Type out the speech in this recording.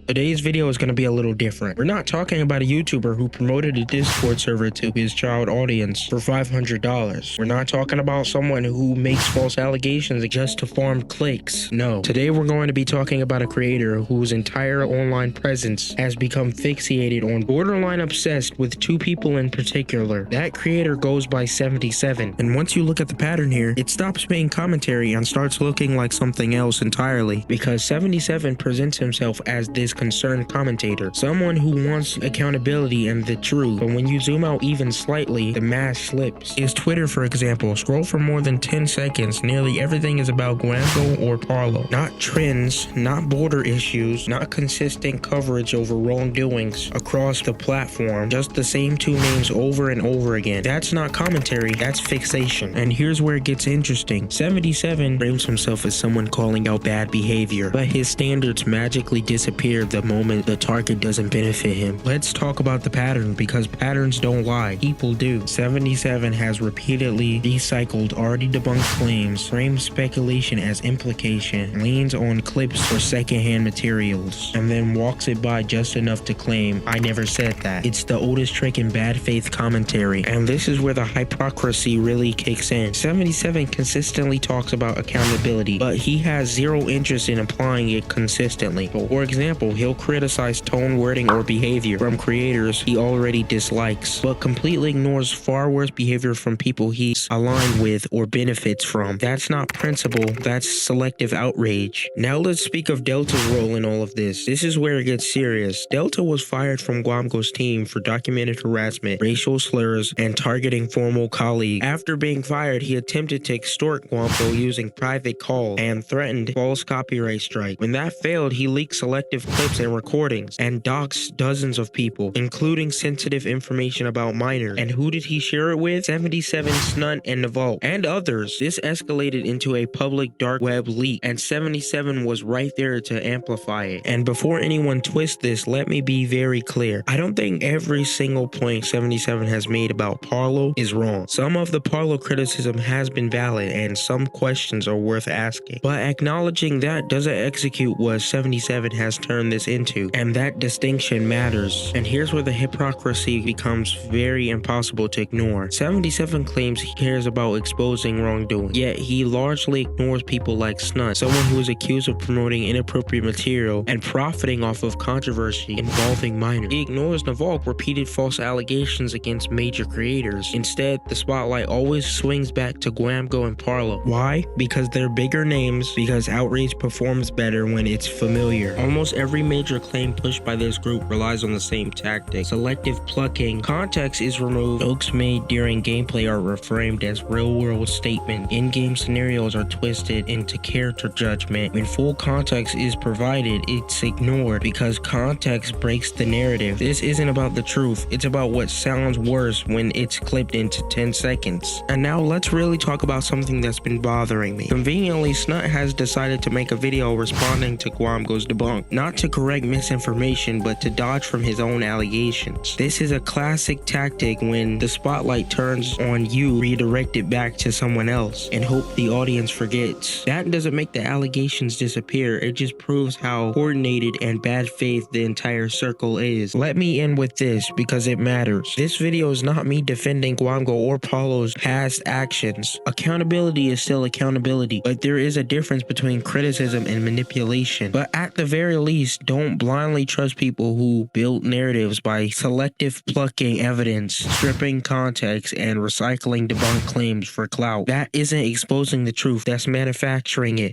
Today's video is going to be a little different. We're not talking about a YouTuber who promoted a Discord server to his child audience for $500. We're not talking about someone who makes false allegations just to farm clicks. No. Today we're going to be talking about a creator whose entire online presence has become fixated on, borderline obsessed with two people in particular. That creator goes by 77. And once you look at the pattern here, it stops being commentary and starts looking like something else entirely, because 77 presents himself as this concerned commentator, someone who wants accountability and the truth. But when you zoom out even slightly, the mask slips. His Twitter, for example, scroll for more than 10 seconds, nearly everything is about Gwamgo or Parlo. Not trends, not border issues, not consistent coverage over wrongdoings across the platform, just the same two names over and over again. That's not commentary, that's fixation. And here's where it gets interesting. 77 frames himself as someone calling out bad behavior, but his standards magically disappear the moment the target doesn't benefit him. Let's talk about the pattern, because patterns don't lie, people do. 77 has repeatedly recycled already debunked claims, frames speculation as implication, leans on clips or secondhand materials, and then walks it by just enough to claim, "I never said that." It's the oldest trick in bad faith commentary, and this is where the hypocrisy really kicks in. 77 consistently talks about accountability, but he has zero interest in applying it consistently. For example, he'll criticize tone, wording, or behavior from creators he already dislikes, but completely ignores far worse behavior from people he's aligned with or benefits from. That's not principle, that's selective outrage. Now let's speak of Delta's role in all of this. This is where it gets serious. Delta was fired from Gwamgo's team for documented harassment, racial slurs, and targeting former colleagues. After being fired, he attempted to extort Gwamgo using private calls and threatened false copyright strike. When that failed, he leaked selective clips and recordings and doxed dozens of people, including sensitive information about minors. And who did he share it with? 77, Snunt, and Naval, and others. This escalated into a public dark web leak, and 77 was right there to amplify it. And before anyone twists this, let me be very clear. I don't think every single point 77 has made about Parlo is wrong. Some of the Parlo criticism has been valid, and some questions are worth asking. But acknowledging that doesn't execute what 77 has turned this into, and that distinction matters. And here's where the hypocrisy becomes very impossible to ignore. 77 claims he cares about exposing wrongdoing, yet he largely ignores people like Snunt, someone who is accused of promoting inappropriate material and profiting off of controversy involving minors. He ignores Naval repeated false allegations against major creators. Instead, the spotlight always swings back to Gwamgo and Parlo. Why? Because they're bigger names, because outrage performs better when it's familiar. Almost every major claim pushed by this group relies on the same tactic: selective plucking. Context is removed, jokes made during gameplay are reframed as real-world statements, in-game scenarios are twisted into character judgment. When full context is provided, it's ignored because context breaks the narrative. This isn't about the truth, it's about what sounds worse when it's clipped into 10 seconds. And now let's really talk about something that's been bothering me. Conveniently, Snunt has decided to make a video responding to Gwamgo's debunk, not to correct misinformation, but to dodge from his own allegations. This is a classic tactic: when the spotlight turns on you, redirect it back to someone else and hope the audience forgets. That doesn't make the allegations disappear, it just proves how coordinated and bad faith the entire circle is. Let me end with this because it matters. This video is not me defending Gwamgo or Paulo's past actions. Accountability is still accountability, but there is a difference between criticism and manipulation. But at the very least, don't blindly trust people who build narratives by selective plucking evidence, stripping context, and recycling debunked claims for clout. That isn't exposing the truth, that's manufacturing it.